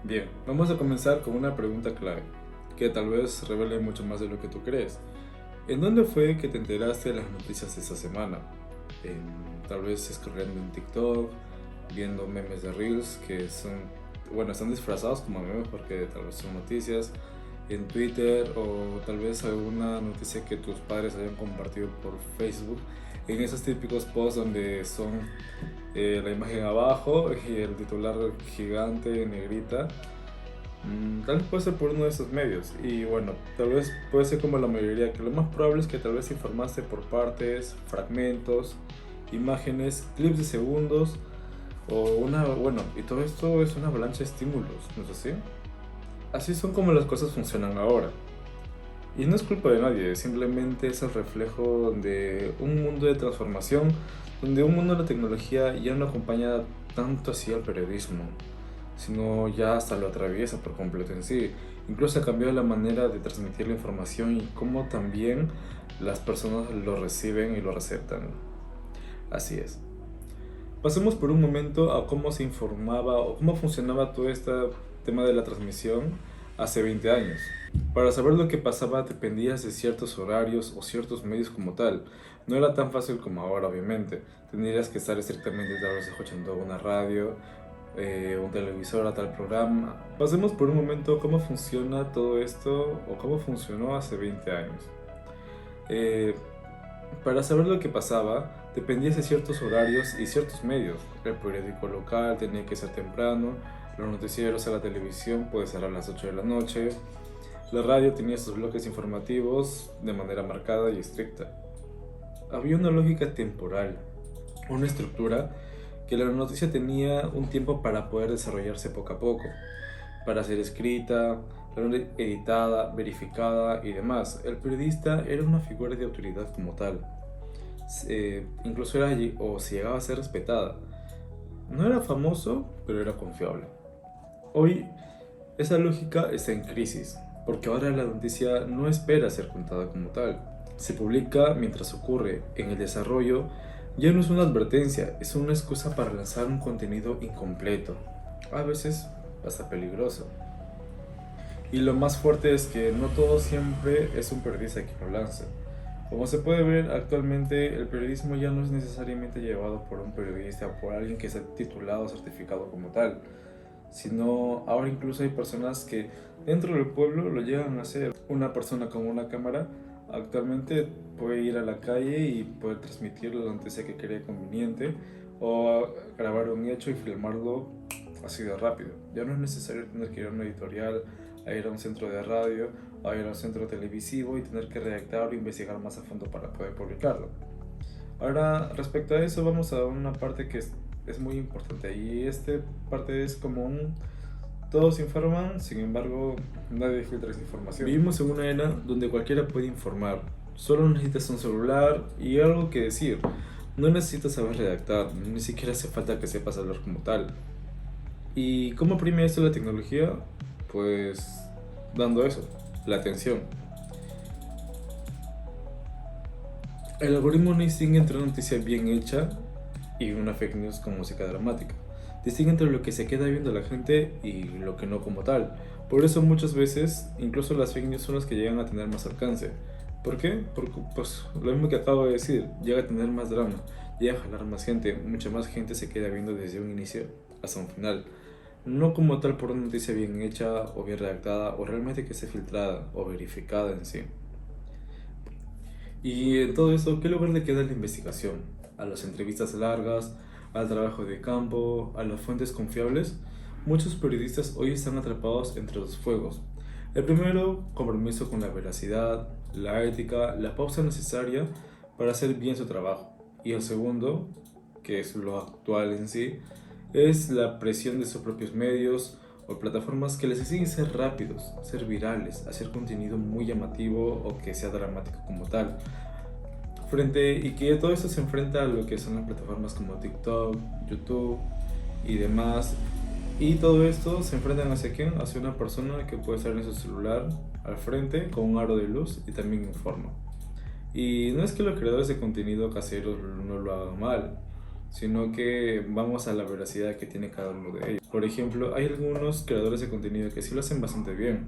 Bien, vamos a comenzar con una pregunta clave, que tal vez revele mucho más de lo que tú crees. ¿En dónde fue que te enteraste de las noticias de esta semana? Tal vez scrolleando en TikTok, viendo memes de Reels que son, bueno, están disfrazados como memes porque tal vez son noticias, en Twitter o tal vez alguna noticia que tus padres hayan compartido por Facebook, en esos típicos posts donde son la imagen abajo y el titular gigante en negrita. Tal vez puede ser por uno de esos medios y bueno, tal vez puede ser como la mayoría, que lo más probable es que tal vez informaste por partes, fragmentos, imágenes, clips de segundos o bueno, y todo esto es una avalancha de estímulos, ¿no es así? Así son como las cosas funcionan ahora. Y no es culpa de nadie, simplemente es el reflejo de un mundo de transformación, donde un mundo de la tecnología ya no acompaña tanto así al periodismo, sino ya hasta lo atraviesa por completo en sí. Incluso ha cambiado la manera de transmitir la información y cómo también las personas lo reciben y lo receptan. Así es. Pasemos por un momento a cómo se informaba o cómo funcionaba todo este tema de la transmisión hace 20 años. Para saber lo que pasaba dependías de ciertos horarios o ciertos medios como tal. No era tan fácil como ahora, obviamente. Tendrías que estar estrictamente tal vez escuchando una radio, un televisor a tal programa. Pasemos por un momento cómo funciona todo esto o cómo funcionó hace 20 años. Eh, para saber lo que pasaba, dependías de ciertos horarios y ciertos medios. El periódico local tenía que ser temprano, los noticieros a la televisión puede ser a las 8 de la noche, la radio tenía sus bloques informativos de manera marcada y estricta. Había una lógica temporal, una estructura que la noticia tenía un tiempo para poder desarrollarse poco a poco, para ser escrita, editada, verificada y demás. El periodista era una figura de autoridad como tal. Incluso era allí o se llegaba a ser respetada. No era famoso, pero era confiable. Hoy esa lógica está en crisis, porque ahora la noticia no espera ser contada como tal. Se publica mientras ocurre. En el desarrollo ya no es una advertencia, es una excusa para lanzar un contenido incompleto, a veces hasta peligroso. Y lo más fuerte es que no todo siempre es un periodista que lo lanza. Como se puede ver actualmente, el periodismo ya no es necesariamente llevado por un periodista o por alguien que esté titulado o certificado como tal, sino ahora incluso hay personas que dentro del pueblo lo llegan a hacer. Una persona con una cámara actualmente puede ir a la calle y poder transmitir la noticia que cree conveniente o grabar un hecho y filmarlo así de rápido. Ya no es necesario tener que ir a una editorial, a ir a un centro de radio, a ir a un centro televisivo y tener que redactar o investigar más a fondo para poder publicarlo. Ahora, respecto a eso, vamos a una parte que es muy importante y esta parte es como un... Todos informan, sin embargo, nadie filtra esa información. Vivimos en una era donde cualquiera puede informar. Solo necesitas un celular y algo que decir. No necesitas saber redactar, ni siquiera hace falta que sepas hablar como tal. ¿Y cómo premia esto la tecnología? Pues dando eso, la atención. El algoritmo no distingue entre una noticia bien hecha y una fake news con música dramática. Distingue entre lo que se queda viendo la gente y lo que no como tal. Por eso muchas veces, incluso las fake news son las que llegan a tener más alcance. ¿Por qué? Porque pues lo mismo que acabo de decir, llega a tener más drama, llega a jalar más gente, mucha más gente se queda viendo desde un inicio hasta un final. No como tal por una noticia bien hecha o bien redactada o realmente que esté filtrada o verificada en sí. Y en todo eso, ¿qué lugar le queda a la investigación? ¿A las entrevistas largas? ¿Al trabajo de campo? ¿A las fuentes confiables? Muchos periodistas hoy están atrapados entre dos fuegos. El primero, compromiso con la veracidad, la ética, la pausa necesaria para hacer bien su trabajo. Y el segundo, que es lo actual en sí, es la presión de sus propios medios o plataformas que les exigen ser rápidos, ser virales, hacer contenido muy llamativo o que sea dramático como tal. Y que todo esto se enfrenta a lo que son las plataformas como TikTok, YouTube y demás. Y todo esto se enfrentan hacia quién? Hacia una persona que puede estar en su celular al frente con un aro de luz y también informa. Y no es que los creadores de contenido caseros no lo hagan mal, sino que vamos a la veracidad que tiene cada uno de ellos. Por ejemplo, hay algunos creadores de contenido que sí lo hacen bastante bien.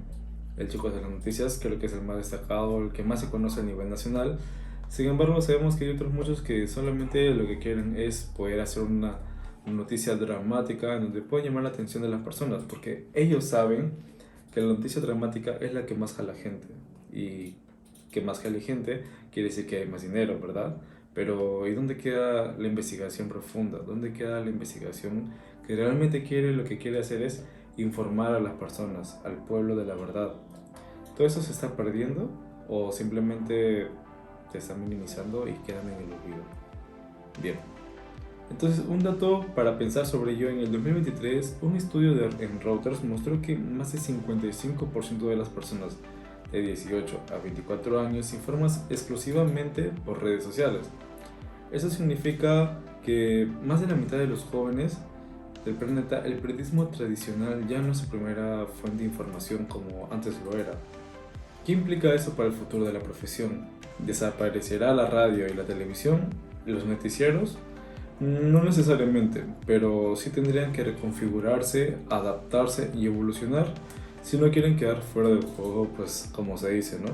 El Chico de las Noticias creo que es el más destacado, el que más se conoce a nivel nacional. Sin embargo, sabemos que hay otros muchos que solamente lo que quieren es poder hacer una noticia dramática en donde pueden llamar la atención de las personas, porque ellos saben que la noticia dramática es la que más jala gente. Y que más jale gente quiere decir que hay más dinero, ¿verdad? Pero ¿y dónde queda la investigación profunda? ¿Dónde queda la investigación que realmente quiere, lo que quiere hacer es informar a las personas, al pueblo de la verdad? ¿Todo eso se está perdiendo o simplemente se está minimizando y quedan en el olvido? Bien. Entonces, un dato para pensar sobre ello: en el 2023, un estudio en Reuters mostró que más del 55% de las personas de 18 a 24 años informan exclusivamente por redes sociales. Eso significa que más de la mitad de los jóvenes del planeta, el periodismo tradicional ya no es su primera fuente de información como antes lo era. ¿Qué implica eso para el futuro de la profesión? ¿Desaparecerá la radio y la televisión y los noticieros? No necesariamente, pero sí tendrían que reconfigurarse, adaptarse y evolucionar si no quieren quedar fuera del juego, pues como se dice, ¿no?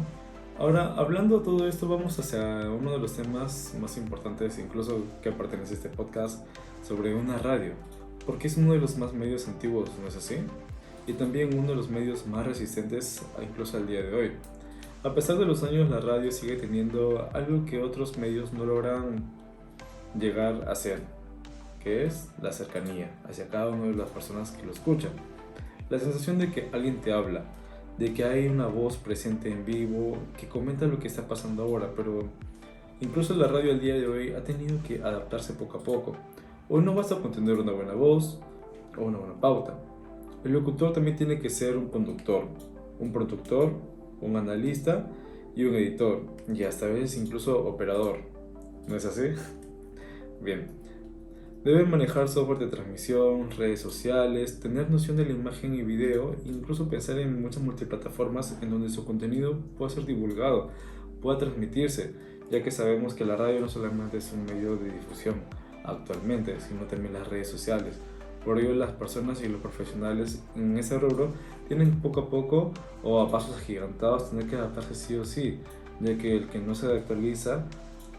Ahora, hablando de todo esto, vamos hacia uno de los temas más importantes, incluso que pertenece a este podcast, sobre una radio, porque es uno de los más medios antiguos, ¿no es así? Y también uno de los medios más resistentes incluso al día de hoy. A pesar de los años, la radio sigue teniendo algo que otros medios no logran llegar a ser, que es la cercanía hacia cada una de las personas que lo escuchan. La sensación de que alguien te habla, de que hay una voz presente en vivo que comenta lo que está pasando ahora, pero incluso la radio al día de hoy ha tenido que adaptarse poco a poco. Hoy no basta con tener una buena voz o una buena pauta. El locutor también tiene que ser un conductor, un productor, un analista y un editor, y hasta a veces incluso operador. ¿No es así? Bien. Deben manejar software de transmisión, redes sociales, tener noción de la imagen y video, e incluso pensar en muchas multiplataformas en donde su contenido pueda ser divulgado, pueda transmitirse, ya que sabemos que la radio no solamente es un medio de difusión actualmente, sino también las redes sociales. Por ello, las personas y los profesionales en ese rubro tienen poco a poco o a pasos agigantados tener que adaptarse sí o sí, ya que el que no se actualiza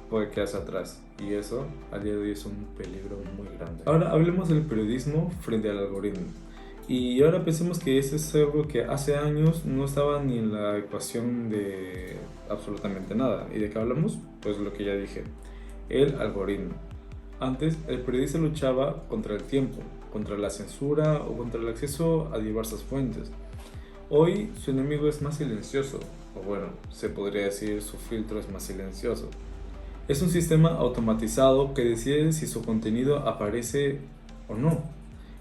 puede quedarse atrás, y eso al día de hoy es un peligro muy grande. Ahora hablemos del periodismo frente al algoritmo, y ahora pensemos que eso es algo que hace años no estaba ni en la ecuación de absolutamente nada. ¿Y de qué hablamos? Pues lo que ya dije, el algoritmo. Antes el periodista luchaba contra el tiempo, contra la censura o contra el acceso a diversas fuentes. Hoy su enemigo es más silencioso, o bueno, se podría decir su filtro es más silencioso. Es un sistema automatizado que decide si su contenido aparece o no.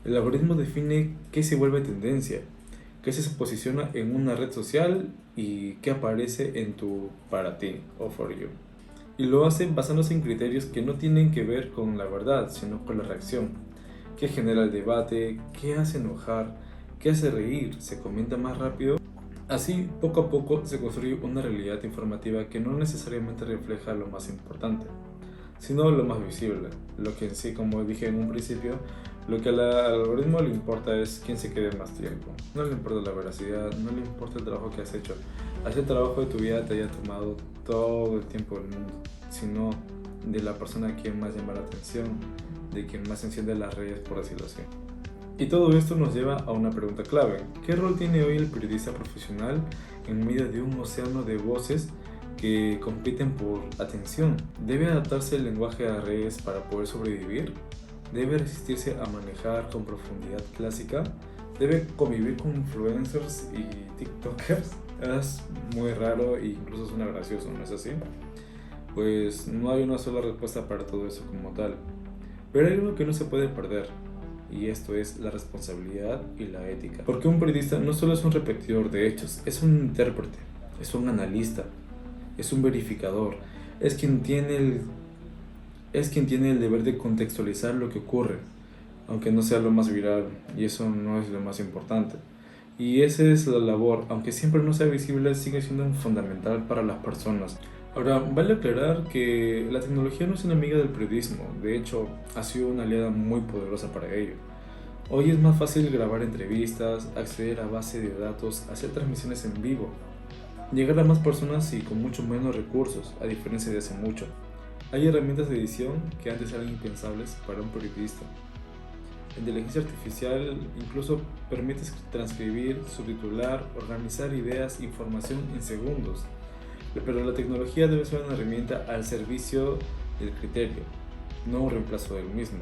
El algoritmo define qué se vuelve tendencia, qué se posiciona en una red social y qué aparece en tu para ti o for you. Y lo hace basándose en criterios que no tienen que ver con la verdad, sino con la reacción. ¿Qué genera el debate? ¿Qué hace enojar? ¿Qué hace reír? ¿Se comenta más rápido? Así, poco a poco se construye una realidad informativa que no necesariamente refleja lo más importante, sino lo más visible, lo que en sí, como dije en un principio, lo que al algoritmo le importa es quién se quede más tiempo. No le importa la veracidad, no le importa el trabajo que has hecho, así el trabajo de tu vida te haya tomado todo el tiempo del mundo, sino de la persona a quien más llama la atención, de quien más enciende las redes, por decirlo así. Y todo esto nos lleva a una pregunta clave: ¿qué rol tiene hoy el periodista profesional en medio de un océano de voces que compiten por atención? ¿Debe adaptarse el lenguaje a redes para poder sobrevivir? ¿Debe resistirse a manejar con profundidad clásica? ¿Debe convivir con influencers y tiktokers? Es muy raro e incluso suena gracioso, ¿no es así? Pues no hay una sola respuesta para todo eso como tal, pero hay algo que no se puede perder, y esto es la responsabilidad y la ética. Porque un periodista no solo es un repetidor de hechos, es un intérprete, es un analista, es un verificador, es quien tiene el deber de contextualizar lo que ocurre, aunque no sea lo más viral, y eso no es lo más importante. Y esa es la labor, aunque siempre no sea visible, sigue siendo fundamental para las personas. Ahora, vale aclarar que la tecnología no es una amiga del periodismo, de hecho, ha sido una aliada muy poderosa para ello. Hoy es más fácil grabar entrevistas, acceder a base de datos, hacer transmisiones en vivo, llegar a más personas y con mucho menos recursos, a diferencia de hace mucho. Hay herramientas de edición que antes eran impensables para un periodista. La inteligencia artificial incluso permite transcribir, subtitular, organizar ideas e información en segundos. Pero la tecnología debe ser una herramienta al servicio del criterio, no un reemplazo del mismo.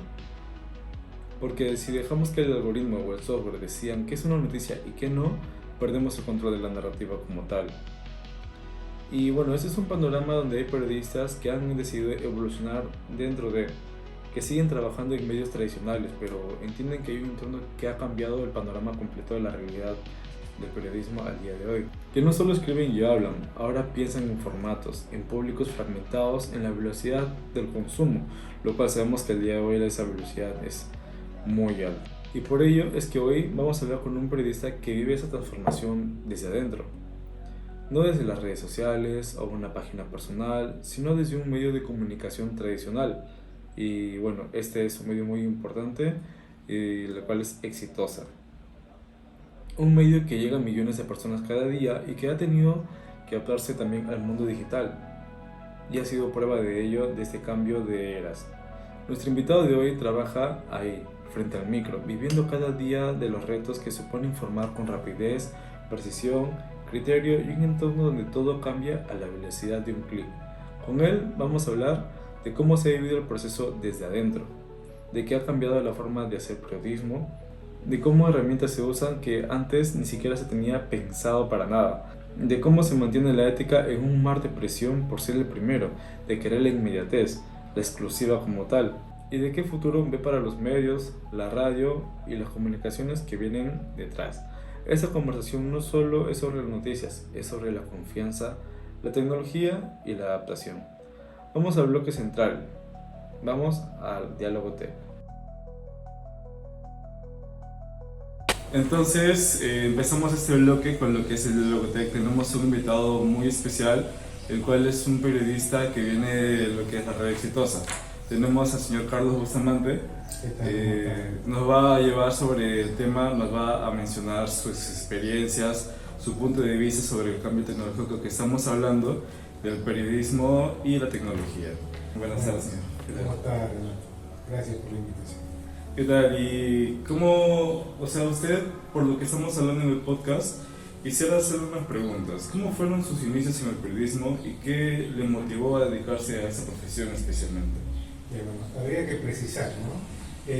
Porque si dejamos que el algoritmo o el software decidan qué es una noticia y qué no, perdemos el control de la narrativa como tal. Y bueno, este es un panorama donde hay periodistas que han decidido evolucionar dentro de, que siguen trabajando en medios tradicionales, pero entienden que hay un entorno que ha cambiado el panorama completo de la realidad del periodismo al día de hoy. Que no solo escriben y hablan, ahora piensan en formatos, en públicos fragmentados, en la velocidad del consumo, lo cual sabemos que el día de hoy esa velocidad es muy alta. Y por ello es que hoy vamos a hablar con un periodista que vive esa transformación desde adentro. No desde las redes sociales o una página personal, sino desde un medio de comunicación tradicional. Y bueno, este es un medio muy importante y la cual es exitosa. Un medio que llega a millones de personas cada día y que ha tenido que adaptarse también al mundo digital. Y ha sido prueba de ello de este cambio de eras. Nuestro invitado de hoy trabaja ahí, frente al micro, viviendo cada día de los retos que supone informar con rapidez, precisión, criterio y un entorno donde todo cambia a la velocidad de un clic. Con él vamos a hablar de cómo se ha vivido el proceso desde adentro, de qué ha cambiado la forma de hacer periodismo, de cómo herramientas se usan que antes ni siquiera se tenía pensado para nada, de cómo se mantiene la ética en un mar de presión por ser el primero, de querer la inmediatez, la exclusiva como tal, y de qué futuro ve para los medios, la radio y las comunicaciones que vienen detrás. Esta conversación no solo es sobre las noticias, es sobre la confianza, la tecnología y la adaptación. Vamos al bloque central, vamos al diálogo T. Entonces empezamos este bloque con lo que es el diálogo T. Tenemos un invitado muy especial, el cual es un periodista que viene de lo que es la red exitosa. Tenemos al señor Carlos Bustamante, nos va a llevar sobre el tema, nos va a mencionar sus experiencias, su punto de vista sobre el cambio tecnológico que estamos hablando, del periodismo y la tecnología. Buenas tardes, señor. ¿Cómo está, Renato? Gracias por la invitación. ¿Qué tal? Y cómo, o sea, usted, por lo que estamos hablando en el podcast, quisiera hacer unas preguntas. ¿Cómo fueron sus inicios en el periodismo y qué le motivó a dedicarse a esta profesión especialmente? Bueno, habría que precisar, ¿no?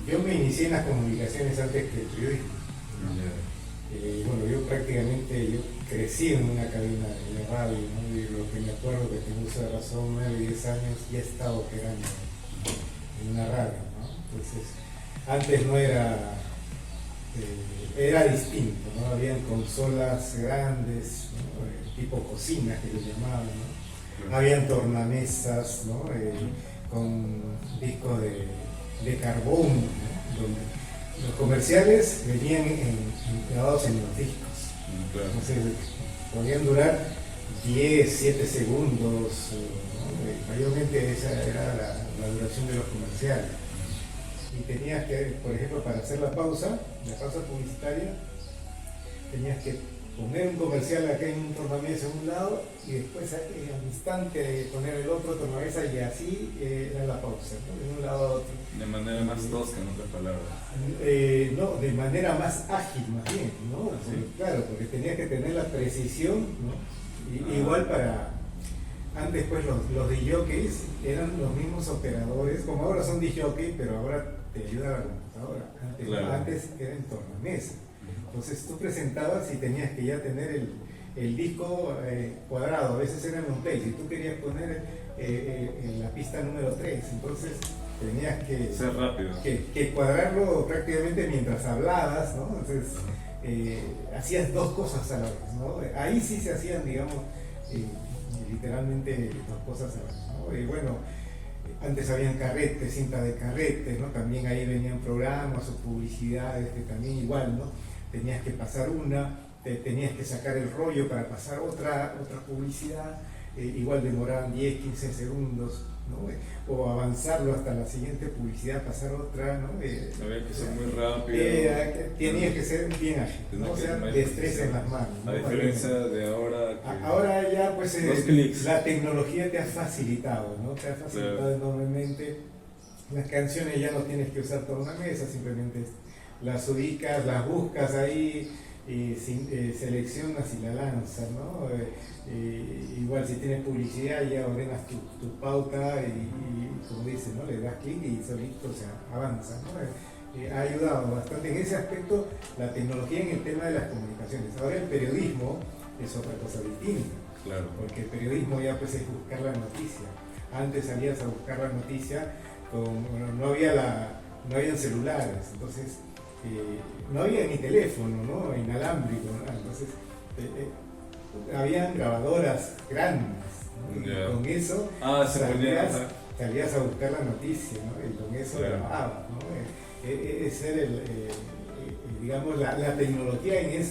Yo me inicié en las comunicaciones antes que el periodismo. Bueno, yo prácticamente crecí en una cabina de radio, ¿no? Y lo que me acuerdo que tengo uso de razón, 9, 10 años, ya estaba operando en una radio, ¿no? Entonces, antes no era, era distinto, ¿no? Habían consolas grandes, ¿no? Tipo cocina que le llamaban, ¿no? Habían tornamesas, ¿no? Con discos de carbón, ¿no? Donde los comerciales venían grabados en los discos. Claro. Entonces podían durar 10, 7 segundos, ¿no? Mayormente esa era la duración de los comerciales. Y tenías que, por ejemplo, para hacer la pausa publicitaria, tenías que poner un comercial acá en un tornamesa en un lado y después al instante poner el otro tornamesa y así era la pausa, ¿no? De un lado a otro. De manera más tosca, en otras palabras. No, de manera más ágil más bien, ¿no? ¿Ah, sí? Porque, claro, porque tenías que tener la precisión, ¿no? Igual para... Antes pues los DJs eran los mismos operadores, como ahora son DJs, pero ahora te ayuda la computadora. Antes, claro. Antes era en tornamesa. Entonces tú presentabas y tenías que ya tener el disco cuadrado, a veces era en un play, si tú querías poner en la pista número 3, entonces tenías que ser rápido, que cuadrarlo prácticamente mientras hablabas, ¿no? Entonces hacías dos cosas a la vez, ¿no? Ahí sí se hacían, digamos, literalmente dos cosas a la vez, ¿no? Y bueno, antes habían carretes, cinta de carretes, ¿no? También ahí venían programas o publicidades que también igual, ¿no? Tenías que pasar una, tenías que sacar el rollo para pasar otra publicidad, igual demoraban 10, 15 segundos, ¿no? O avanzarlo hasta la siguiente publicidad, pasar otra, ¿no? Había que ser muy rápido. Tenía que ser bien ágil, ¿no? O sea, destreza en las manos, ¿no? A diferencia de ahora. Ahora ya pues clics. La tecnología te ha facilitado, ¿no? Te ha facilitado enormemente. Las canciones ya no tienes que usar toda una mesa, simplemente las ubicas, las buscas ahí, seleccionas y la lanzas, ¿no? Igual si tienes publicidad ya ordenas tu pauta y como dices, ¿no? Le das clic y solito avanza, ¿no? Ha ayudado bastante en ese aspecto la tecnología en el tema de las comunicaciones. Ahora el periodismo es otra cosa distinta, claro. Porque el periodismo ya pues es buscar la noticia. Antes salías a buscar la noticia, no habían celulares, entonces no había ni teléfono, ¿no? Inalámbrico, ¿no? Entonces habían grabadoras grandes, ¿no? Y con eso salías a buscar la noticia, ¿no? Y con eso grababas, ¿no? Ese era digamos, la tecnología en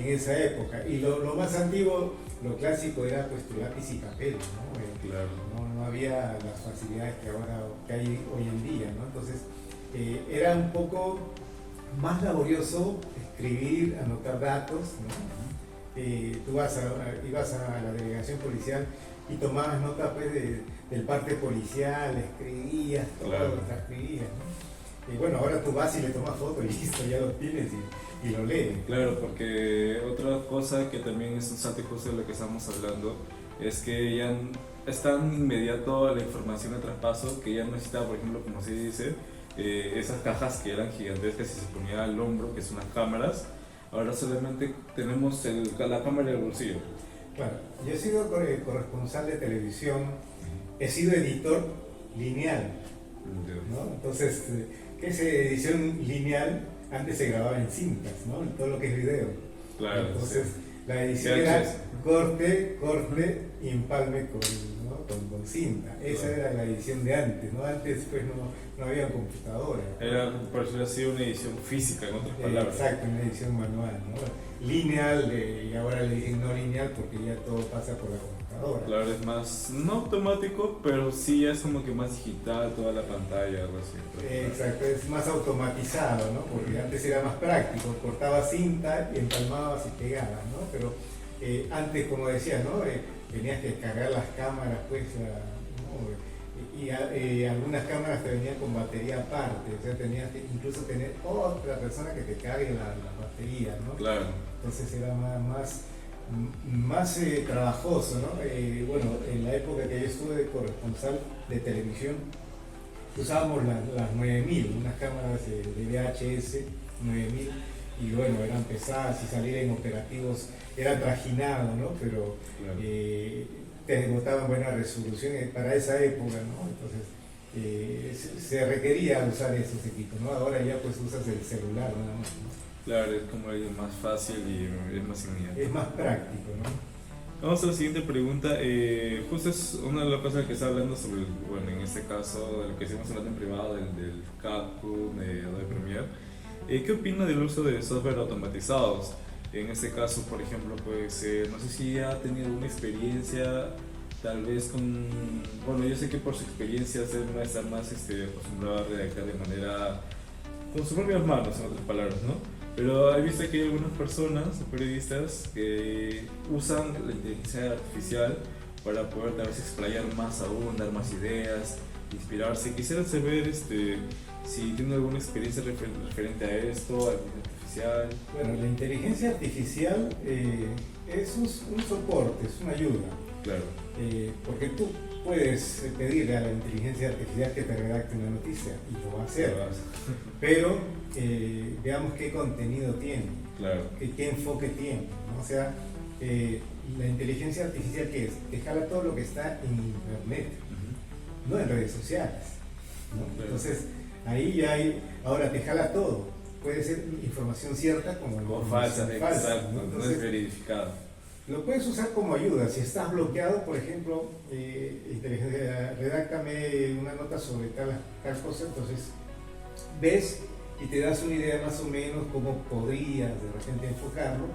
esa época. Y lo más antiguo, lo clásico era pues tu lápiz y papel, ¿no? Claro. No había las facilidades que hay hoy en día, ¿no? Entonces era un poco más laborioso escribir, anotar datos, ¿no? Tú ibas a la delegación policial y tomabas nota pues, del parte policial, escribías, todo, transcribías, ¿no? Y bueno, ahora tú vas y le tomas foto y listo, ya lo tienes y lo lees. Claro, porque otra cosa que también es un salto justo de lo que estamos hablando es que ya es tan inmediato la información de traspaso que ya no necesita, por ejemplo, como se dice, esas cajas que eran gigantescas y se ponía al hombro, que son las cámaras. Ahora solamente tenemos la cámara del bolsillo. Claro, yo he sido corresponsal de televisión, he sido editor lineal, ¿no? Entonces, ¿qué es edición lineal? Antes se grababa en cintas, ¿no? En todo lo que es video. Claro. Entonces, la edición era corte y empalme con cinta. Esa era la edición de antes, ¿no? Antes pues no había computadora. Era, por decirlo así, una edición física, en otras palabras. Exacto, una edición manual, ¿no? Lineal, y ahora le dicen no lineal porque ya todo pasa por la computadora. Claro, es más, no automático, pero sí es como que más digital, toda la pantalla, algo así. Exacto, es más automatizado, ¿no? Porque antes era más práctico, cortabas cinta y empalmabas y pegabas, ¿no? Pero antes, como decía, ¿no? Tenías que cargar las cámaras, pues, ¿no? Y algunas cámaras te venían con batería aparte, o sea, tenías que incluso tener otra persona que te cargue las baterías, ¿no? Claro. Entonces era más trabajoso, ¿no? Bueno, en la época que yo estuve de corresponsal de televisión, usábamos las 9000, unas cámaras de VHS 9000, y bueno, eran pesadas y salir en operativos era trajinado, ¿no? Pero claro. Te botaban buena resolución para esa época, ¿no? Entonces se requería usar esos equipos, ¿no? Ahora ya pues usas el celular nada más, ¿no? Claro, es como algo más fácil y es más inmediato. Es más práctico, ¿no? Vamos a la siguiente pregunta. Justo es una de las cosas que está hablando sobre, bueno, en este caso, de lo que estamos hablando en privado, del Capcom, de Adobe Premiere. ¿Qué opina del uso de software automatizados? En este caso, por ejemplo, pues no sé si ha tenido alguna experiencia, tal vez con... Bueno, yo sé que por su experiencia usted va a estar más acostumbrado a redactar de manera... con sus propias manos, en otras palabras, ¿no? Pero he visto que hay algunas personas, periodistas, que usan la inteligencia artificial para poder tal vez explayar más aún, dar más ideas, inspirarse. Quisiera saber si tiene alguna experiencia referente a esto, a la inteligencia artificial. Bueno, la inteligencia artificial es un soporte, es una ayuda. Claro. Porque tú puedes pedirle a la inteligencia artificial que te redacte una noticia y lo va a hacer. Pero veamos qué contenido tiene, claro. Qué enfoque tiene, ¿no? O sea, la inteligencia artificial, ¿qué es? Te jala todo lo que está en internet, no en redes sociales, ¿no? Claro. Entonces, ahí ya ahora te jala todo. Puede ser información cierta como falsa, exacto, ¿no? Entonces, no es verificada. Lo puedes usar como ayuda. Si estás bloqueado, por ejemplo, redáctame una nota sobre tal cosa, entonces ves y te das una idea más o menos cómo podrías de repente enfocarlo.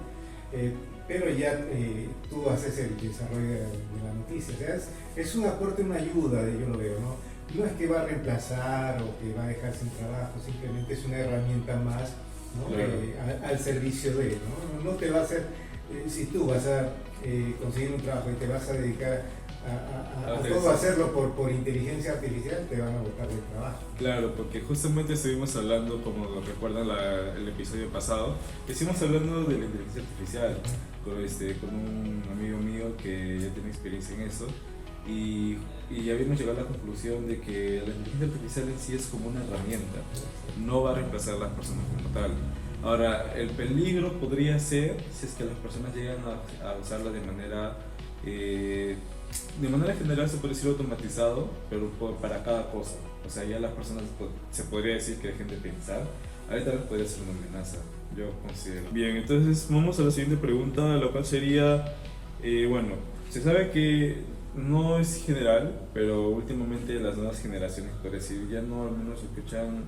pero ya tú haces el desarrollo de la noticia. O sea, es un aporte, una ayuda, yo lo veo, ¿no? No es que va a reemplazar o que va a dejar sin trabajo, simplemente es una herramienta más, ¿no? Claro. Al servicio de, ¿no? No te va a hacer, si tú vas a conseguir un trabajo y te vas a dedicar a todo hacerlo por inteligencia artificial, te van a botar del trabajo. Claro, porque justamente estuvimos hablando, como lo recuerdan el episodio pasado, estuvimos hablando de la inteligencia artificial con un amigo mío que ya tiene experiencia en eso y habíamos llegado a la conclusión de que la inteligencia artificial en sí es como una herramienta, no va a reemplazar a las personas como tal. Ahora, el peligro podría ser si es que las personas llegan a usarla de manera general, se puede decir automatizado, pero para cada cosa. O sea, ya las personas se podría decir que dejen de pensar. Ahorita les podría ser una amenaza, yo considero. Bien, entonces vamos a la siguiente pregunta, la cual sería, bueno, se sabe que no es general, pero últimamente las nuevas generaciones, por decir, ya no al menos escuchan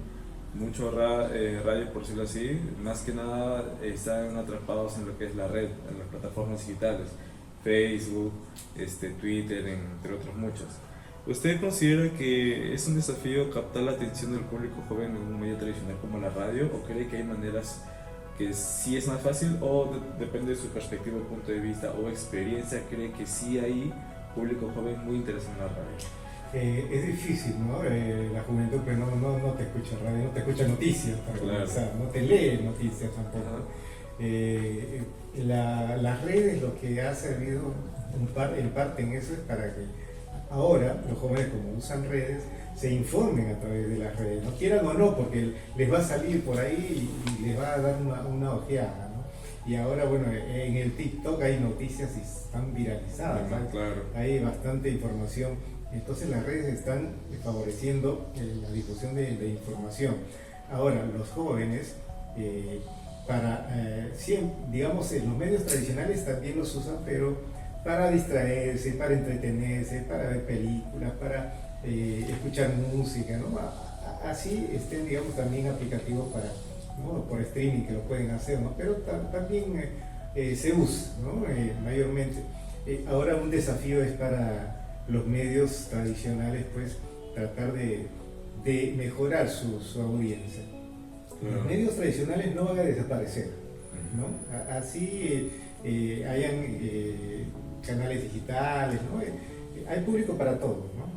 mucho radio, por decirlo así, más que nada están atrapados en lo que es la red, en las plataformas digitales, Facebook, Twitter, entre otros muchos. ¿Usted considera que es un desafío captar la atención del público joven en un medio tradicional como la radio, o cree que hay maneras que sí es más fácil, o depende de su perspectiva, punto de vista o experiencia, cree que sí hay público joven muy interesado en la radio? Es difícil, ¿no? La juventud pues no te escucha radio, no te escucha noticias, para comenzar, no te lee noticias tampoco. Las redes, lo que ha servido en parte en eso es para que ahora los jóvenes, como usan redes, se informen a través de las redes, no quieran o no, porque les va a salir por ahí y les va a dar una ojeada, ¿no? Y ahora, bueno, en el TikTok hay noticias y están viralizadas, ¿no? Claro. Hay bastante información, entonces las redes están favoreciendo la difusión de información. Ahora, los jóvenes, digamos, en los medios tradicionales también los usan, pero para distraerse, para entretenerse, para ver películas, para escuchar música, ¿no? Así estén, digamos, también aplicativos para, ¿no? Por streaming que lo pueden hacer, ¿no? Pero también se usa, ¿no? Mayormente. Ahora un desafío es para los medios tradicionales, pues, tratar de mejorar su audiencia. Los medios tradicionales no van a desaparecer, ¿no? Así hayan canales digitales, ¿no? Hay público para todos, ¿no?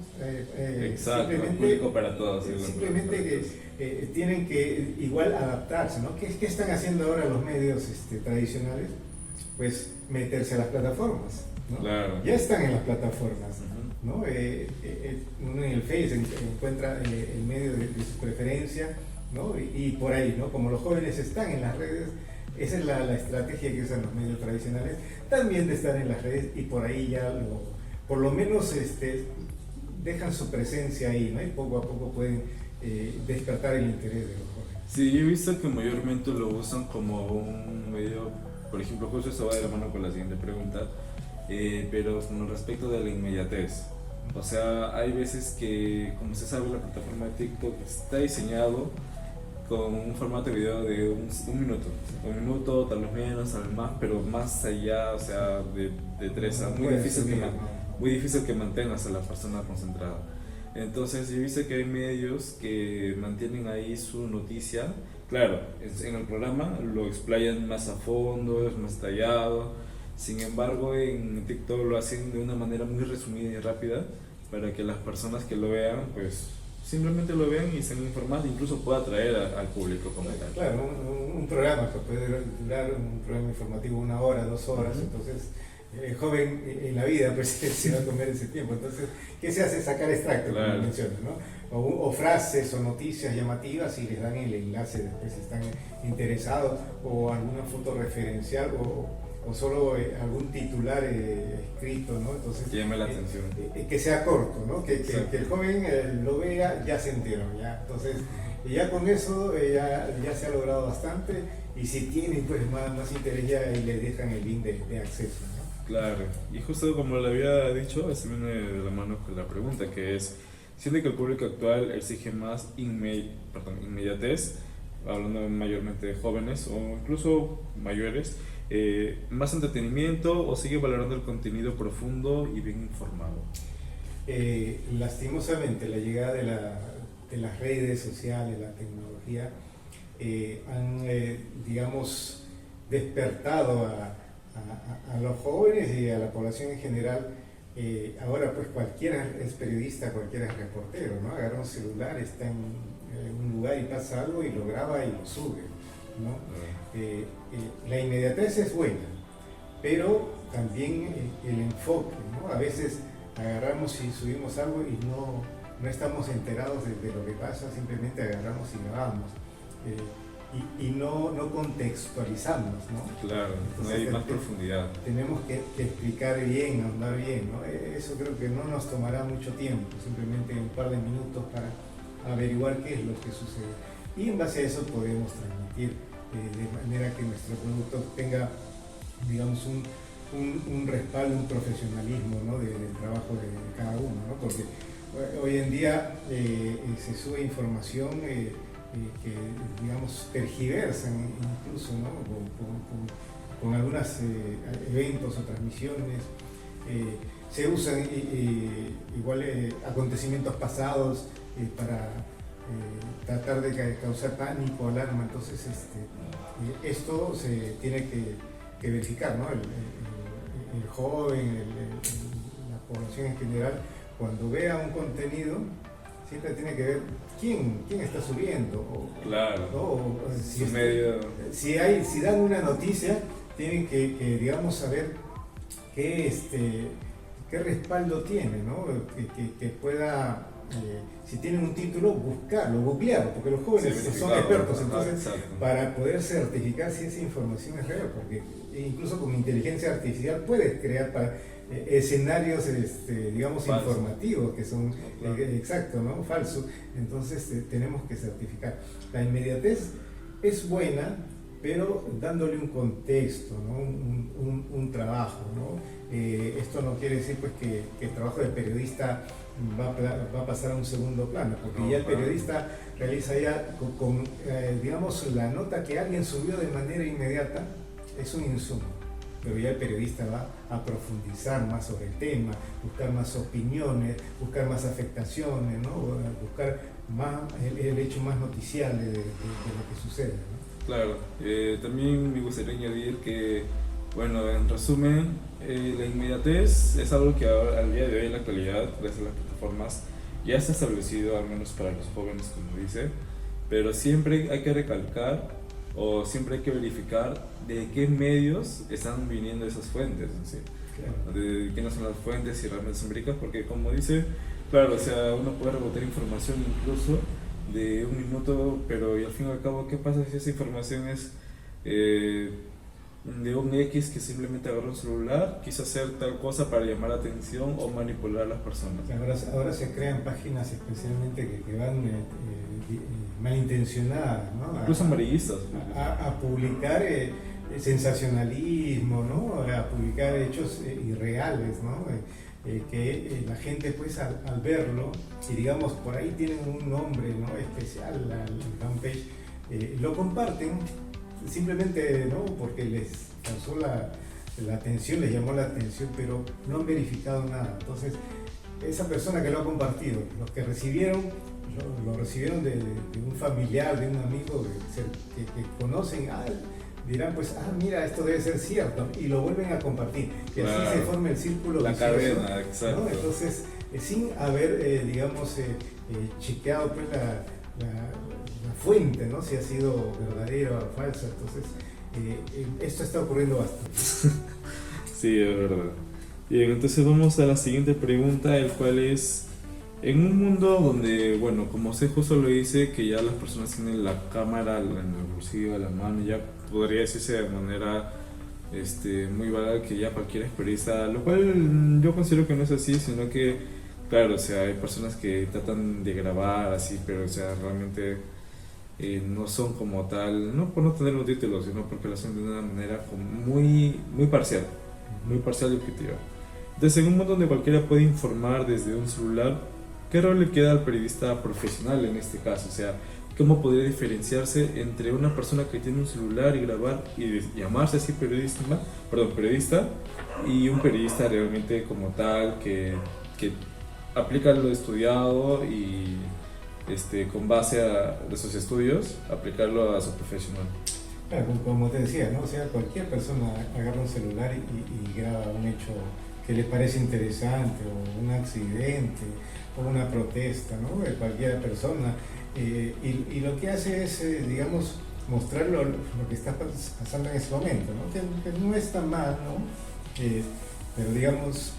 Exacto, público para todos. Simplemente que tienen que igual adaptarse, ¿no? ¿Qué están haciendo ahora los medios tradicionales? Pues meterse a las plataformas, ¿no? Claro. Ya están en las plataformas, ¿no? Uno en el Face encuentra el medio de su preferencia, ¿no? Y por ahí, ¿no? Como los jóvenes están en las redes, esa es la estrategia que usan los medios tradicionales, también de estar en las redes, y por ahí ya por lo menos dejan su presencia ahí, ¿no? Y poco a poco pueden despertar el interés de los jóvenes. Sí, yo he visto que mayormente lo usan como un medio, por ejemplo, justo eso va de la mano con la siguiente pregunta, pero con respecto de la inmediatez. O sea, hay veces que, como se sabe, la plataforma de TikTok está diseñado con un formato de video de un minuto, tal vez menos, tal vez más, pero más allá, o sea, de 3 a muy difícil que mantengas a la persona concentrada. Entonces, yo he visto que hay medios que mantienen ahí su noticia. Claro, en el programa lo explayan más a fondo, es más tallado. Sin embargo, en TikTok lo hacen de una manera muy resumida y rápida para que las personas que lo vean, pues simplemente lo vean y estén informados, incluso pueda atraer al público como tal. Claro, un programa que puede durar, un programa informativo 1 hora, 2 horas, entonces el joven en la vida pues se va a comer ese tiempo. Entonces, ¿qué se hace? Sacar extractos, como mencionas, ¿no? O frases o noticias llamativas y les dan el enlace después si están interesados, o alguna foto referencial, o solo algún titular escrito, ¿no? Entonces, que llame la atención. Que sea corto, ¿no? Que el joven lo vea, ya se enteró, ¿ya? Entonces, ya con eso ya se ha logrado bastante, y si tienen pues más interés ya les dejan el link de acceso, ¿no? Claro, y justo como le había dicho, esto viene de la mano con la pregunta, que es, ¿siente que el público actual exige más inmediatez, hablando mayormente de jóvenes o incluso mayores, ¿Más entretenimiento o sigue valorando el contenido profundo y bien informado? Lastimosamente, la llegada de las redes sociales, la tecnología, han, digamos, despertado a los jóvenes y a la población en general. Ahora pues cualquiera es periodista, cualquiera es reportero, ¿no? Agarra un celular, está en un lugar y pasa algo y lo graba y lo sube, ¿no? La inmediatez es buena, pero también el enfoque, ¿no? A veces agarramos y subimos algo y no estamos enterados de lo que pasa, simplemente agarramos y grabamos. Y no contextualizamos, ¿no? Claro, entonces, no hay más profundidad. Tenemos que explicar bien, hablar bien, ¿no? Eso creo que no nos tomará mucho tiempo, simplemente un par de minutos para averiguar qué es lo que sucede. Y en base a eso podemos transmitir de manera que nuestro producto tenga, digamos, un respaldo, un profesionalismo, ¿no? del trabajo de cada uno, ¿no? Porque hoy en día se sube información que, digamos, tergiversan incluso, ¿no? con algunos eventos o transmisiones. Se usan igual acontecimientos pasados para tratar de causar pánico, alarma. Entonces esto se tiene que verificar, ¿no? El joven, la población en general, cuando vea un contenido, siempre tiene que ver quién está subiendo. Claro. ¿no? O, si dan una noticia, tienen que digamos, saber qué respaldo tiene, ¿no? Que pueda, si tienen un título, buscarlo, googlearlo, porque los jóvenes son expertos, entonces, para poder certificar si esa información es real, porque incluso con inteligencia artificial puedes crear escenarios, digamos, falso, informativos, que son exactos, ¿no? Falsos. Entonces tenemos que certificar. La inmediatez es buena, pero dándole un contexto, ¿no? un trabajo, ¿no? Esto no quiere decir pues que el trabajo del periodista va a pasar a un segundo plano, porque ya el periodista realiza ya digamos, la nota que alguien subió de manera inmediata, es un insumo, pero ya el periodista va a profundizar más sobre el tema, buscar más opiniones, buscar más afectaciones, ¿no? Buscar más el hecho más noticial de lo que sucede, ¿no? Claro, también me gustaría añadir que, bueno, en resumen, la inmediatez es algo que ahora, al día de hoy, en la actualidad, gracias a las plataformas, ya se ha establecido, al menos para los jóvenes, como dice, pero siempre hay que recalcar o siempre hay que verificar de qué medios están viniendo esas fuentes, ¿sí? Claro. De quiénes son las fuentes, si realmente son verídicas, porque como dice, claro, o sea, uno puede rebotar información incluso de un minuto, pero y al fin y al cabo, ¿qué pasa si esa información es de un X que simplemente agarra un celular, quiso hacer tal cosa para llamar la atención o manipular a las personas? Ahora se crean páginas especialmente que van malintencionadas, ¿no? Incluso amarillistas. A publicar sensacionalismo, ¿no? A publicar hechos irreales, ¿no? Que la gente pues al verlo, y digamos por ahí tienen un nombre, ¿no? especial al fanpage, lo comparten simplemente, ¿no? Porque les causó la atención, les llamó la atención, pero no han verificado nada. Entonces esa persona que lo ha compartido, los que recibieron, lo recibieron de un familiar, de un amigo que conocen, dirán pues, mira, esto debe ser cierto, y lo vuelven a compartir, y así se forma el círculo la vicioso, cadena, exacto, ¿no? Entonces sin haber digamos chequeado pues la fuente, ¿no? Si ha sido verdadera o falsa. Entonces esto está ocurriendo bastante. Sí, es verdad. Bien, entonces vamos a la siguiente pregunta, el cual es: en un mundo donde, bueno, como usted justo lo dice, que ya las personas tienen la cámara en el bolsillo, a la mano, ya podría decirse de manera muy vaga que ya cualquier periodista, lo cual yo considero que no es así, sino que, claro, o sea, hay personas que tratan de grabar así, pero, o sea, realmente no son como tal, no por no tener un título, sino porque lo hacen de una manera como muy parcial y objetiva. Entonces, en un mundo donde cualquiera puede informar desde un celular, ¿qué rol le queda al periodista profesional en este caso? O sea, ¿cómo podría diferenciarse entre una persona que tiene un celular y grabar y llamarse así periodista, y un periodista realmente como tal que aplica lo estudiado y con base de sus estudios, aplicarlo a su profesional? Claro, como te decía, ¿no? O sea, cualquier persona agarra un celular y graba un hecho que le parece interesante, o un accidente, o una protesta, ¿no? De cualquier persona. Y lo que hace es, digamos, mostrar lo que está pasando en ese momento, ¿no? Que no es tan mal, ¿no? Pero digamos,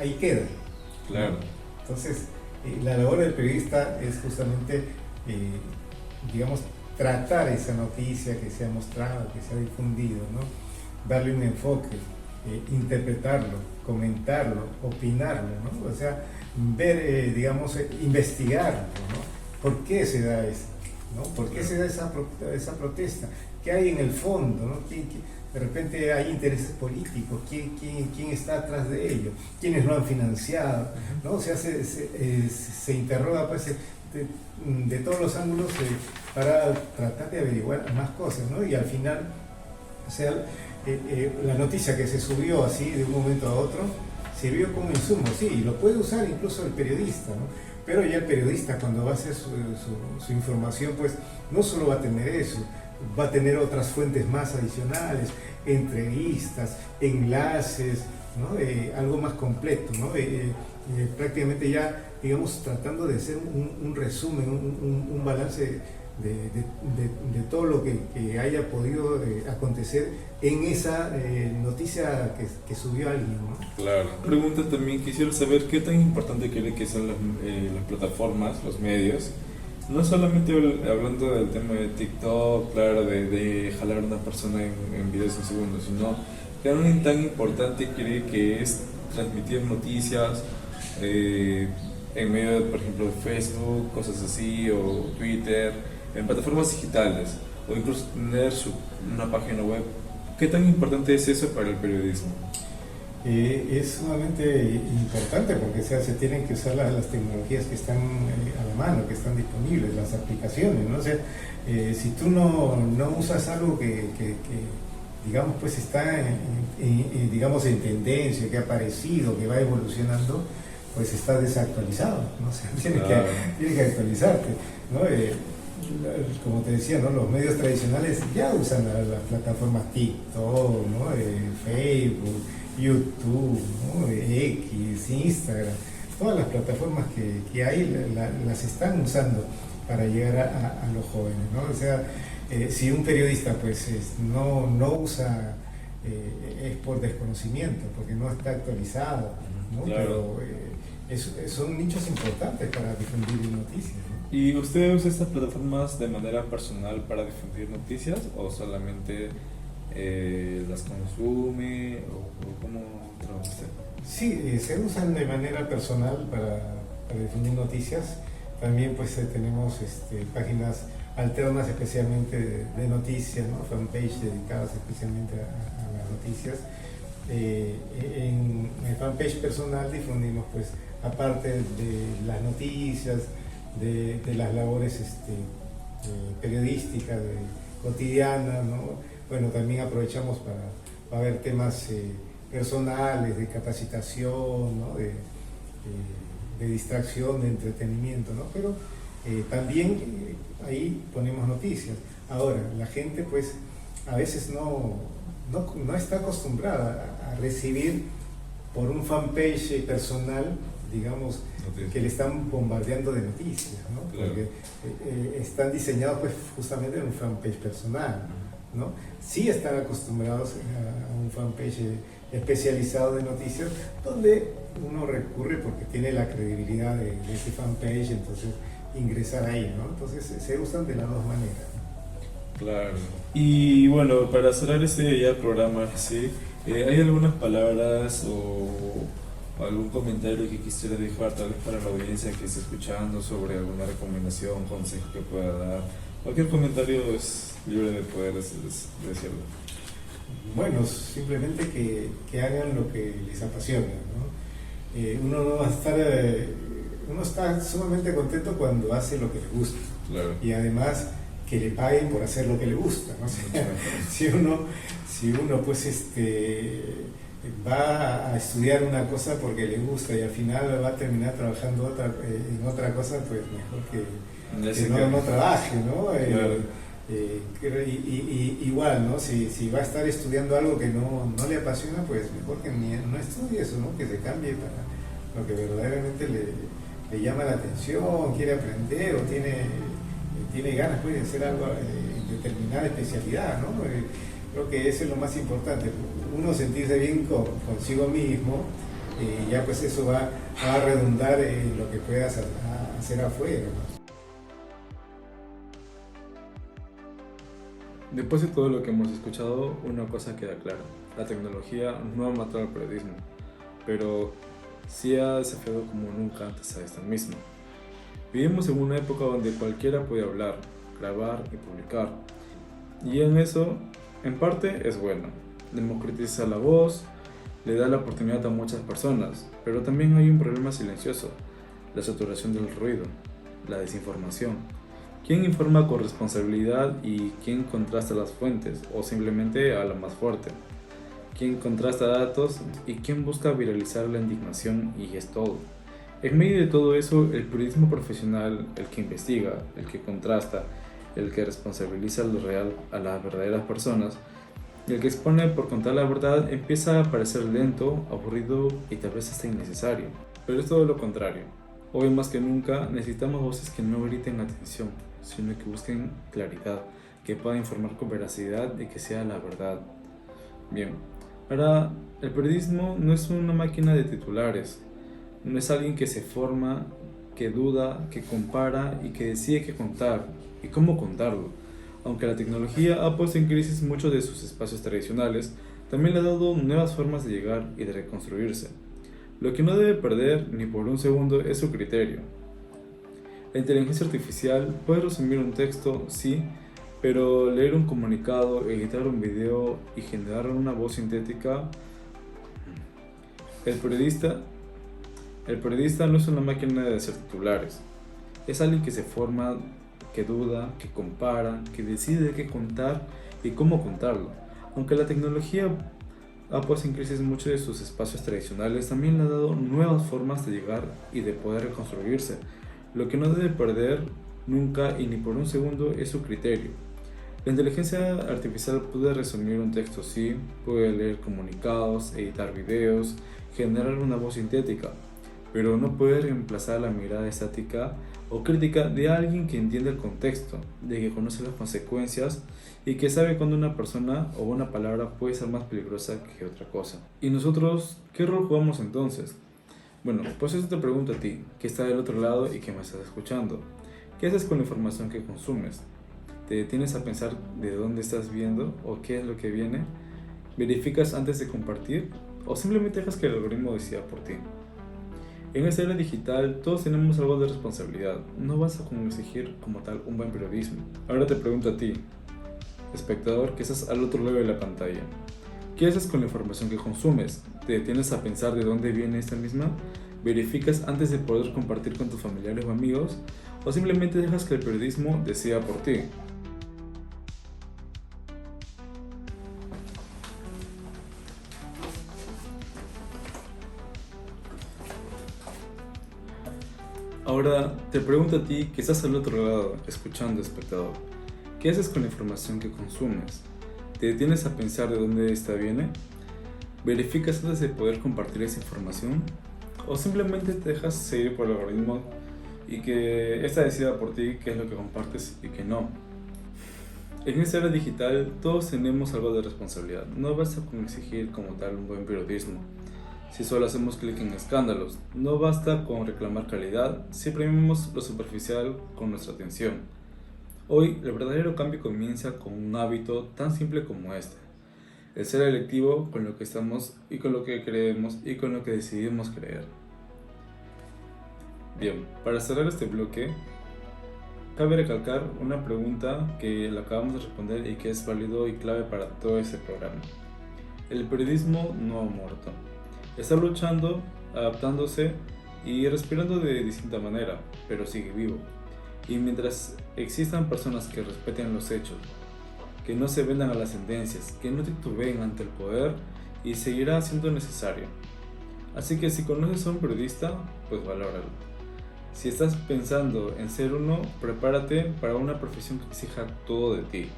ahí queda. Claro. ¿No? Entonces, la labor del periodista es justamente, digamos, tratar esa noticia que se ha mostrado, que se ha difundido, ¿no? Darle un enfoque, interpretarlo, comentarlo, opinarlo, ¿no? O sea, ver, digamos, investigarlo, ¿no? ¿Por qué se da eso? ¿No? ¿Por qué se da esa protesta? ¿Qué hay en el fondo? ¿No? De repente hay intereses políticos, ¿quién está atrás de ello? ¿Quiénes lo han financiado? ¿No? O sea, se interroga pues, de todos los ángulos para tratar de averiguar más cosas, ¿no? Y al final, o sea, la noticia que se subió así de un momento a otro sirvió como insumo, sí, y lo puede usar incluso el periodista, ¿no? Pero ya el periodista, cuando va a hacer su información, pues no solo va a tener eso, va a tener otras fuentes más adicionales, entrevistas, enlaces, ¿no? Algo más completo, ¿no? Prácticamente ya, digamos, tratando de hacer un resumen, un balance de todo lo que haya podido acontecer en esa noticia que subió alguien, ¿no? Claro. Pregunta también, quisiera saber qué tan importante cree que son las plataformas, los medios. No solamente hablando del tema de TikTok, claro, de jalar a una persona en videos en segundos, sino que tan importante cree que es transmitir noticias en medio de, por ejemplo, de Facebook, cosas así, o Twitter, en plataformas digitales, o incluso tener una página web. ¿Qué tan importante es eso para el periodismo? Es sumamente importante porque se tienen que usar las tecnologías que están a la mano, que están disponibles, las aplicaciones, ¿no? O sea, si tú no usas algo que digamos, pues está digamos, en tendencia, que ha aparecido, que va evolucionando, pues está desactualizado, ¿no? O sea, tiene que actualizarte, ¿no? Como te decía, ¿no? Los medios tradicionales ya usan las plataformas TikTok, ¿no? Facebook, YouTube, ¿no? X, Instagram, todas las plataformas que hay las están usando para llegar a los jóvenes, ¿no? O sea, si un periodista pues no usa, es por desconocimiento, porque no está actualizado, ¿no? Claro. Pero son nichos importantes para difundir noticias, ¿no? ¿Y usted usa estas plataformas de manera personal para difundir noticias o solamente las consume o cómo trabaja usted? Sí, se usan de manera personal para difundir noticias. También pues tenemos páginas alternas especialmente de noticias, ¿no? Fanpage dedicadas especialmente a las noticias. En el fanpage personal difundimos pues aparte de las noticias, de las labores periodísticas, cotidianas, ¿no? Bueno, también aprovechamos para ver temas personales, de capacitación, ¿no? De distracción, de entretenimiento, ¿no? Pero también ahí ponemos noticias. Ahora, la gente pues a veces no está acostumbrada a recibir por un fanpage personal, digamos, que le están bombardeando de noticias, ¿no? Claro. Porque están diseñados pues justamente en un fanpage personal, ¿no? Sí están acostumbrados a un fanpage especializado de noticias donde uno recurre porque tiene la credibilidad de ese fanpage, entonces ingresar ahí, ¿no? Entonces se usan de las dos maneras. Claro. Y bueno, para cerrar ya programa, ¿sí? ¿Hay algunas palabras o algún comentario que quisiera dejar tal vez para la audiencia que esté escuchando sobre alguna recomendación, consejo que pueda dar? Cualquier comentario es libre de poder decirlo. Bueno, simplemente que hagan lo que les apasiona, ¿no? Uno no va a estar uno está sumamente contento cuando hace lo que le gusta. Claro. Y además que le paguen por hacer lo que le gusta, ¿no? O sea, si uno pues va a estudiar una cosa porque le gusta y al final va a terminar trabajando en otra cosa, pues mejor que no trabaje, ¿no? Claro. Igual, ¿no? Si va a estar estudiando algo que no le apasiona, pues mejor que no estudie eso, ¿no? Que se cambie para lo que verdaderamente le llama la atención, quiere aprender o tiene ganas pues, de hacer algo en determinada especialidad, ¿no? Creo que eso es lo más importante, uno sentirse bien consigo mismo, y ya pues eso va a redundar en lo que puedas hacer afuera, ¿no? Después de todo lo que hemos escuchado, una cosa queda clara: la tecnología no ha matado al periodismo, pero sí ha desafiado como nunca antes a esta misma. Vivimos en una época donde cualquiera puede hablar, grabar y publicar, y en eso, en parte, es bueno. Democratiza la voz, le da la oportunidad a muchas personas, pero también hay un problema silencioso: la saturación del ruido, la desinformación. ¿Quién informa con responsabilidad y quién contrasta las fuentes o simplemente a la más fuerte? ¿Quién contrasta datos y quién busca viralizar la indignación? Y es todo. En medio de todo eso, el periodismo profesional, el que investiga, el que contrasta, el que responsabiliza lo real a las verdaderas personas, y el que expone por contar la verdad, empieza a parecer lento, aburrido y tal vez hasta innecesario. Pero es todo lo contrario. Hoy más que nunca necesitamos voces que no griten atención, sino que busquen claridad, que puedan informar con veracidad y que sea la verdad. Bien, ahora el periodismo no es una máquina de titulares, no es alguien que se forma, que duda, que compara y que decide qué contar y cómo contarlo. Aunque la tecnología ha puesto en crisis muchos de sus espacios tradicionales, también le ha dado nuevas formas de llegar y de reconstruirse. Lo que no debe perder ni por un segundo es su criterio. La inteligencia artificial puede resumir un texto, sí, pero leer un comunicado, editar un video y generar una voz sintética. El periodista no es una máquina de hacer titulares, es alguien que se forma, que duda, que compara, que decide qué contar y cómo contarlo. Aunque la tecnología ha puesto en crisis muchos de sus espacios tradicionales, también le ha dado nuevas formas de llegar y de poder reconstruirse. Lo que no debe perder nunca y ni por un segundo es su criterio. La inteligencia artificial puede resumir un texto, sí, puede leer comunicados, editar videos, generar una voz sintética, pero no puede reemplazar la mirada estática o crítica de alguien que entiende el contexto, de que conoce las consecuencias y que sabe cuando una persona o una palabra puede ser más peligrosa que otra cosa. ¿Y nosotros qué rol jugamos entonces? Bueno, pues eso te pregunto a ti, que está del otro lado y que me estás escuchando. ¿Qué haces con la información que consumes? ¿Te detienes a pensar de dónde estás viendo o qué es lo que viene? ¿Verificas antes de compartir o simplemente dejas que el algoritmo decida por ti? En esta era digital todos tenemos algo de responsabilidad, no vas a exigir como tal un buen periodismo. Ahora te pregunto a ti, espectador que estás al otro lado de la pantalla, ¿qué haces con la información que consumes? ¿Te detienes a pensar de dónde viene esta misma? ¿Verificas antes de poder compartir con tus familiares o amigos? ¿O simplemente dejas que el periodismo decida por ti? Ahora te pregunto a ti que estás al otro lado, escuchando, espectador, ¿qué haces con la información que consumes? ¿Te detienes a pensar de dónde esta viene? ¿Verificas antes de poder compartir esa información? ¿O simplemente te dejas seguir por el algoritmo y que esta decida por ti qué es lo que compartes y qué no? En esta era digital todos tenemos algo de responsabilidad, no basta con exigir como tal un buen periodismo. Si solo hacemos clic en escándalos, no basta con reclamar calidad si premiamos lo superficial con nuestra atención. Hoy, el verdadero cambio comienza con un hábito tan simple como este: el ser electivo con lo que estamos y con lo que creemos y con lo que decidimos creer. Bien, para cerrar este bloque, cabe recalcar una pregunta que la acabamos de responder y que es válido y clave para todo este programa. El periodismo no ha muerto. Está luchando, adaptándose y respirando de distinta manera, pero sigue vivo. Y mientras existan personas que respeten los hechos, que no se vendan a las sentencias, que no titubeen ante el poder, y seguirá siendo necesario. Así que si conoces a un periodista, pues valóralo. Si estás pensando en ser uno, prepárate para una profesión que exija todo de ti,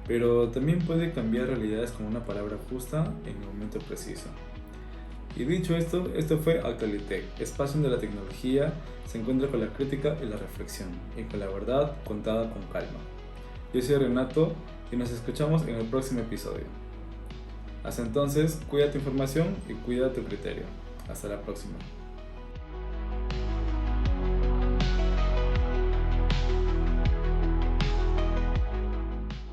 pero también puede cambiar realidades con una palabra justa en el momento preciso. Y dicho esto fue Actualitech, espacio donde la tecnología se encuentra con la crítica y la reflexión, y con la verdad contada con calma. Yo soy Renato y nos escuchamos en el próximo episodio. Hasta entonces, cuida tu información y cuida tu criterio. Hasta la próxima.